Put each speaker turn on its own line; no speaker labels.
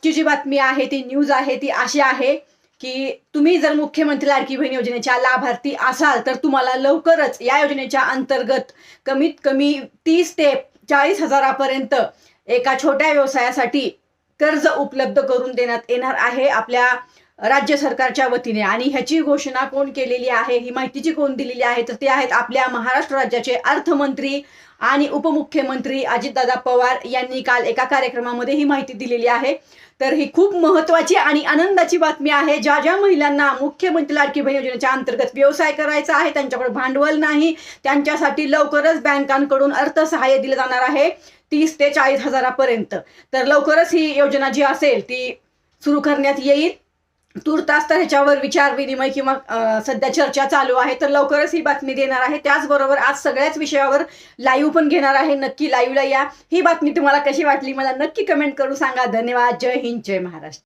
आजची जी बातमी आहे ती न्यूज आहे ती अशी आहे की तुम्ही जर मुख्यमंत्री लाडकी बहीण योजनेच्या लाभार्थी असाल तर तुम्हाला लवकरच या योजनेच्या अंतर्गत कमीत कमी 30 ते 40 हजारापर्यंत एका छोट्या व्यवसायासाठी कर्ज उपलब्ध करून देण्यात येणार आहे आपल्या राज्य सरकारच्या वतीने। आणि ह्याची घोषणा कोण केलेली आहे, ही माहितीची कोण दिलेली आहे, तर ते आहेत आपल्या महाराष्ट्र राज्याचे अर्थमंत्री आणि उपमुख्यमंत्री अजितदादा पवार यांनी काल एका कार्यक्रमामध्ये ही माहिती दिलेली आहे। तर ही खूप महत्त्वाची आणि आनंदाची बातमी आहे। ज्या ज्या महिलांना मुख्यमंत्री लाडकी बहीण योजनेच्या अंतर्गत व्यवसाय करायचा आहे, त्यांच्याकडे भांडवल नाही, त्यांच्यासाठी लवकरच बँकांकडून अर्थसहाय्य दिलं जाणार आहे 30 ते 40 हजारापर्यंत। तर लवकरच ही योजना जी असेल ती सुरू करण्यात येईल। तुर्तास तर ह्याच्यावर विचार विनिमय किंवा सध्या चर्चा चालू आहे, तर लवकरच ही बातमी देणार आहे। त्याचबरोबर आज सगळ्याच विषयावर लाईव्ह पण घेणार आहे, नक्की लाईव्हला या। ही बातमी तुम्हाला कशी वाटली मला नक्की कमेंट करून सांगा। धन्यवाद। जय हिंद, जय महाराष्ट्र।